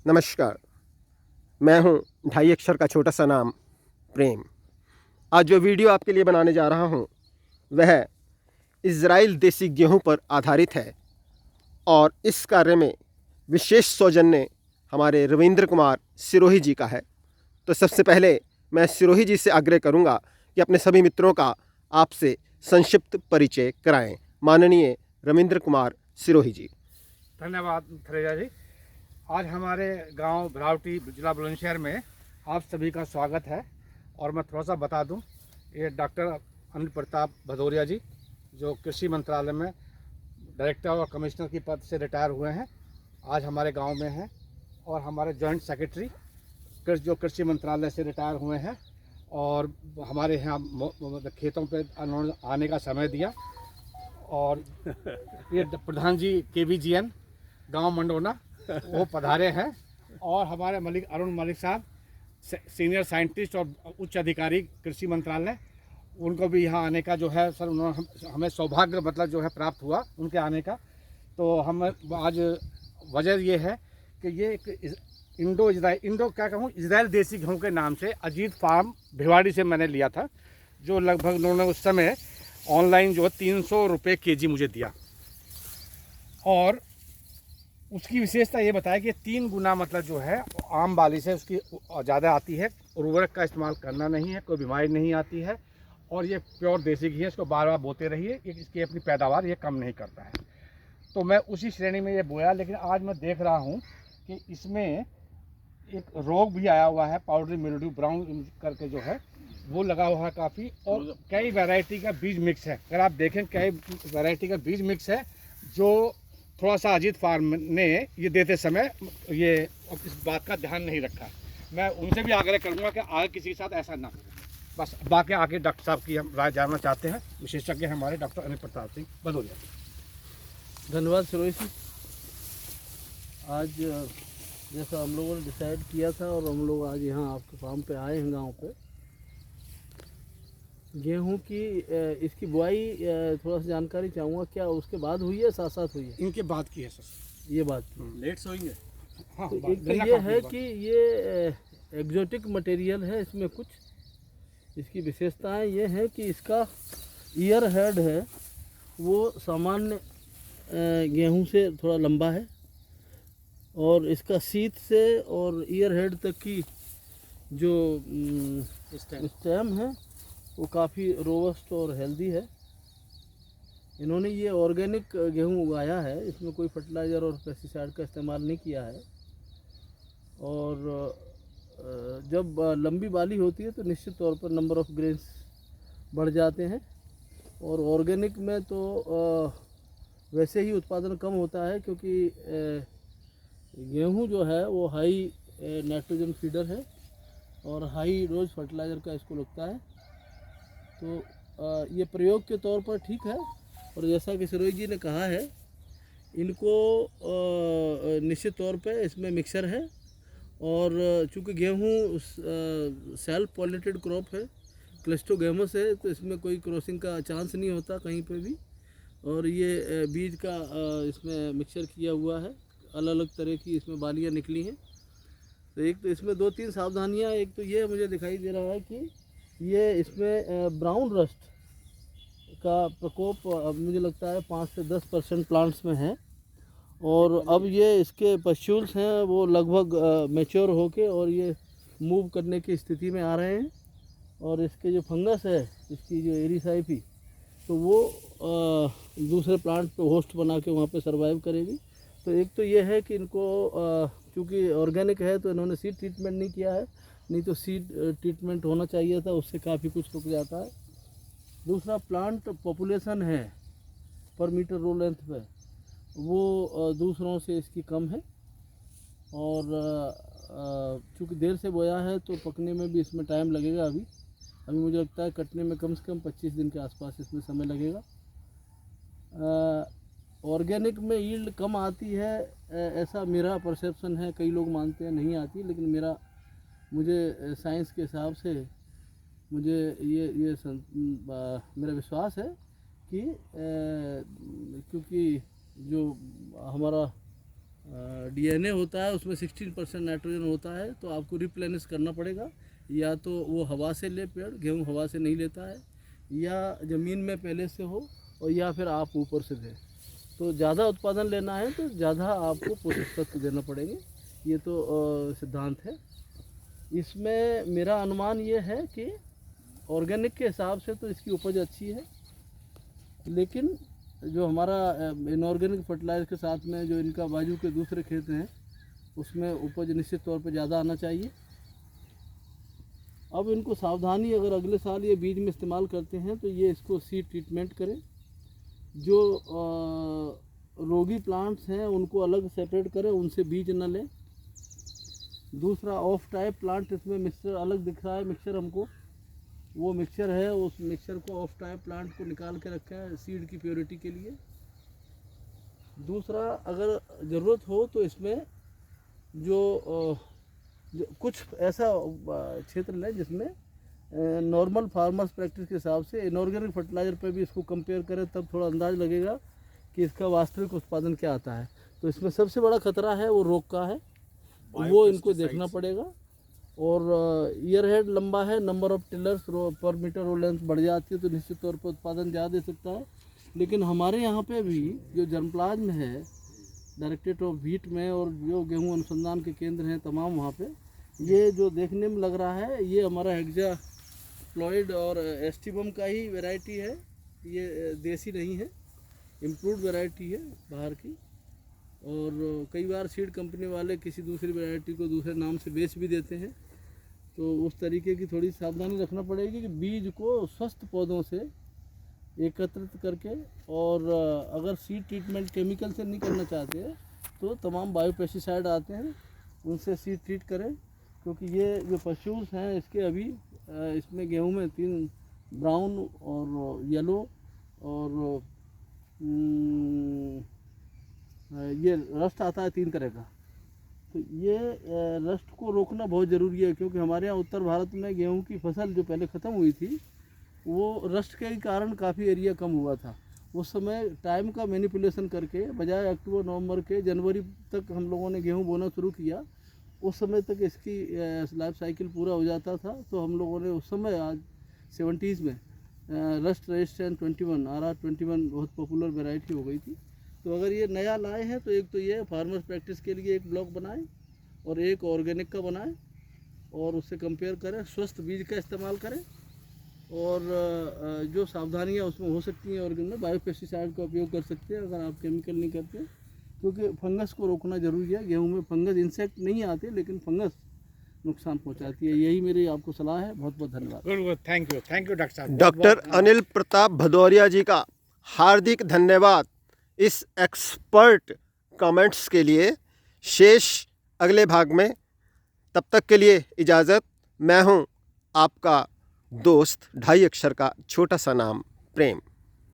नमस्कार। मैं हूं ढाई अक्षर का छोटा सा नाम प्रेम। आज जो वीडियो आपके लिए बनाने जा रहा हूं वह इज़राइल देसी गेहूं पर आधारित है और इस कार्य में विशेष सौजन्य हमारे रविंद्र कुमार सिरोही जी का है। तो सबसे पहले मैं सिरोही जी से आग्रह करूंगा कि अपने सभी मित्रों का आपसे संक्षिप्त परिचय कराएं। माननीय रविंद्र कुमार सिरोही जी। धन्यवाद थरेजा जी। आज हमारे गांव भरावटी जिला बुलंदशहर में आप सभी का स्वागत है। और मैं थोड़ा सा बता दूं, ये डॉक्टर अनिल प्रताप भदौरिया जी जो कृषि मंत्रालय में डायरेक्टर और कमिश्नर की पद से रिटायर हुए हैं, आज हमारे गांव में हैं। और हमारे जॉइंट सेक्रेटरी जो कृषि मंत्रालय से रिटायर हुए हैं और हमारे यहाँ खेतों पे उन्होंने आने का समय दिया। और ये प्रधान जी KVGN गांव मंडोना वो पधारे हैं। और हमारे अरुण मलिक साहब सीनियर साइंटिस्ट और उच्च अधिकारी कृषि मंत्रालय, उनको भी यहाँ आने का जो है सर उन्होंने हमें सौभाग्य जो है प्राप्त हुआ उनके आने का। तो हम आज वजह ये है कि ये एक इंडो क्या कहूँ इजराइल देसी गेहूँ के नाम से अजीत फार्म भिवाड़ी से मैंने लिया था, जो लगभग उन्होंने उस समय ऑनलाइन जो 300 रुपये kg मुझे दिया। और उसकी विशेषता ये बताया कि 3 गुना जो है आम बाली से उसकी ज़्यादा आती है। उर्वरक का इस्तेमाल करना नहीं है, कोई बीमारी नहीं आती है। और ये प्योर देसी घी है, इसको बार बार बोते रहिए, इसकी अपनी पैदावार ये कम नहीं करता है। तो मैं उसी श्रेणी में ये बोया। लेकिन आज मैं देख रहा हूँ कि इसमें एक रोग भी आया हुआ है, पाउडरी मिल्ड्यू ब्राउन करके जो है वो लगा हुआ है काफ़ी। और कई वैरायटी का बीज मिक्स है, अगर आप देखें कई वैरायटी का बीज मिक्स है, जो थोड़ा सा अजीत फार्म ने ये देते समय ये इस बात का ध्यान नहीं रखा। मैं उनसे भी आग्रह करूँगा कि आगे किसी के साथ ऐसा ना हो। बस बाकी आगे डॉक्टर साहब की हम राय जानना चाहते हैं, विशेषज्ञ हमारे डॉक्टर अनिल प्रताप सिंह भदौरिया। धन्यवाद सुरेश जी। आज जैसा हम लोगों ने डिसाइड किया था और हम लोग आज यहाँ आपके फार्म पे आए हैं गांव पे, गेहूं की इसकी बुआई थोड़ा सा जानकारी चाहूँगा, क्या उसके बाद हुई है साथ साथ हुई है? इनके बाद की है सर, ये बात लेट सोएंगे। हाँ, तो एक तो ये है कि ये एग्जोटिक मटेरियल है, इसमें कुछ इसकी विशेषताएं ये हैं कि इसका ईयर हेड है वो सामान्य गेहूं से थोड़ा लंबा है और इसका सीथ से और ईयर हेड तक की जो स्टेम है वो काफ़ी रोबस्ट और हेल्दी है। इन्होंने ये ऑर्गेनिक गेहूं उगाया है, इसमें कोई फर्टिलाइज़र और पेस्टिसाइड का इस्तेमाल नहीं किया है। और जब लंबी बाली होती है तो निश्चित तौर पर नंबर ऑफ़ ग्रेन्स बढ़ जाते हैं। और ऑर्गेनिक में तो वैसे ही उत्पादन कम होता है, क्योंकि गेहूं जो है वो हाई नाइट्रोजन फीडर है और हाई डोज फर्टिलाइज़र का इसको लगता है। तो ये प्रयोग के तौर पर ठीक है। और जैसा कि सिरोही जी ने कहा है, इनको निश्चित तौर पे इसमें मिक्सर है। और चूँकि गेहूँ सेल्फ पॉलिनेटेड क्रॉप है, क्लस्टोगैमस है, तो इसमें कोई क्रॉसिंग का चांस नहीं होता कहीं पे भी। और ये बीज का इसमें मिक्सचर किया हुआ है, अलग अलग तरह की इसमें बालियाँ निकली हैं। तो एक तो इसमें 2-3 सावधानियाँ, एक तो ये मुझे दिखाई दे रहा है कि ये इसमें ब्राउन रस्ट का प्रकोप मुझे लगता है 5 से 10% प्लांट्स में है। और अब ये इसके पश्यूल्स हैं वो लगभग मैच्योर होके और ये मूव करने की स्थिति में आ रहे हैं। और इसके जो फंगस है, इसकी जो एरिसाइपी, तो वो दूसरे प्लांट पे होस्ट बना के वहाँ पे सरवाइव करेगी। तो एक तो ये है कि इनको चूँकि ऑर्गेनिक है तो इन्होंने सीड ट्रीटमेंट नहीं किया है, नहीं तो सीड ट्रीटमेंट होना चाहिए था, उससे काफ़ी कुछ रुक जाता है। दूसरा, प्लांट पॉपुलेशन है पर मीटर रो लेंथ पे, वो दूसरों से इसकी कम है। और चूँकि देर से बोया है तो पकने में भी इसमें टाइम लगेगा। अभी मुझे लगता है कटने में कम से कम 25 दिन के आसपास इसमें समय लगेगा। ऑर्गेनिक में यील्ड कम आती है, ऐसा मेरा परसेप्शन है। कई लोग मानते हैं नहीं आती, लेकिन मुझे साइंस के हिसाब से मुझे ये मेरा विश्वास है कि क्योंकि जो हमारा डीएनए होता है, उसमें 16% नाइट्रोजन होता है, तो आपको रिप्लेनिश करना पड़ेगा। या तो वो हवा से ले पेड़, गेहूँ हवा से नहीं लेता है, या ज़मीन में पहले से हो, और या फिर आप ऊपर से दें। तो ज़्यादा उत्पादन लेना है तो ज़्यादा आपको पोषक तत्व देना पड़ेंगे, ये तो सिद्धांत है। इसमें मेरा अनुमान ये है कि ऑर्गेनिक के हिसाब से तो इसकी उपज अच्छी है, लेकिन जो हमारा इनऑर्गेनिक फर्टिलाइजर के साथ में जो इनका बाजू के दूसरे खेत हैं उसमें उपज निश्चित तौर पर ज़्यादा आना चाहिए। अब इनको सावधानी, अगर अगले साल ये बीज में इस्तेमाल करते हैं तो ये इसको सीड ट्रीटमेंट करें। जो रोगी प्लांट्स हैं उनको अलग सेपरेट करें, उनसे बीज न लें। दूसरा ऑफ टाइप प्लांट, इसमें मिक्सचर अलग दिख रहा है, मिक्सचर हमको वो मिक्सचर है, उस मिक्सचर को ऑफ टाइप प्लांट को निकाल के रखा है सीड की प्योरिटी के लिए। दूसरा, अगर ज़रूरत हो तो इसमें जो कुछ ऐसा क्षेत्र लें जिसमें नॉर्मल फार्मर्स प्रैक्टिस के हिसाब से इनऑर्गेनिक फर्टिलाइज़र पे भी इसको कंपेयर करें, तब थोड़ा अंदाज़ लगेगा कि इसका वास्तविक उत्पादन क्या आता है। तो इसमें सबसे बड़ा खतरा है वो रोग का है, वो इनको देखना पड़ेगा। और ईयर हेड लंबा है, नंबर ऑफ टिलर्स पर मीटर रो लेंथ बढ़ जाती है, तो निश्चित तौर पर उत्पादन ज़्यादा दे सकता है। लेकिन हमारे यहाँ पे भी जो जर्मप्लाज में है, डायरेक्टरेट ऑफ व्हीट में, और जो गेहूँ अनुसंधान के केंद्र हैं तमाम, वहाँ पे ये जो देखने में लग रहा है ये हमारा हेक्सा फ्लोइड और एस्टिबम का ही वैरायटी है। ये देसी नहीं है, इम्प्रूव्ड वैरायटी है बाहर की। और कई बार सीड कंपनी वाले किसी दूसरी वैरायटी को दूसरे नाम से बेच भी देते हैं, तो उस तरीके की थोड़ी सावधानी रखना पड़ेगी कि बीज को स्वस्थ पौधों से एकत्रित करके, और अगर सीड ट्रीटमेंट केमिकल से नहीं करना चाहते तो तमाम बायोपेस्टिसाइड आते हैं, उनसे सीड ट्रीट करें। क्योंकि ये जो पशुस हैं इसके अभी इसमें गेहूं में 3 ब्राउन और येलो और ये रस्ट आता है 3 तरह का। तो ये रस्ट को रोकना बहुत ज़रूरी है, क्योंकि हमारे यहाँ उत्तर भारत में गेहूं की फसल जो पहले ख़त्म हुई थी वो रस्ट के कारण काफ़ी एरिया कम हुआ था। उस समय टाइम का मैनिपुलेशन करके, बजाय अक्टूबर नवंबर के जनवरी तक हम लोगों ने गेहूं बोना शुरू किया, उस समय तक इसकी लाइफ साइकिल पूरा हो जाता था। तो हम लोगों ने उस समय, आज 70s में रस्ट रेजिस्टेंट 21 RR21 बहुत पॉपुलर वैरायटी हो गई थी। तो अगर ये नया लाए हैं तो एक तो ये फार्मर्स प्रैक्टिस के लिए एक ब्लॉक बनाएं और एक ऑर्गेनिक का बनाएं, और उससे कंपेयर करें, स्वस्थ बीज का इस्तेमाल करें, और जो सावधानियां उसमें हो सकती हैं ऑर्गेनिक में, बायोपेस्टिसाइड का उपयोग कर सकते हैं अगर आप केमिकल नहीं करते, क्योंकि फंगस को रोकना जरूरी है। गेहूं में फंगस, इंसेक्ट नहीं आते लेकिन फंगस नुकसान पहुंचाती है। यही मेरी आपको सलाह है। बहुत बहुत धन्यवाद। गुड, थैंक यू डॉक्टर साहब। डॉक्टर अनिल प्रताप भदौरिया जी का हार्दिक धन्यवाद इस एक्सपर्ट कमेंट्स के लिए। शेष अगले भाग में, तब तक के लिए इजाज़त। मैं हूं आपका दोस्त, 2.5 अक्षर का छोटा सा नाम, प्रेम।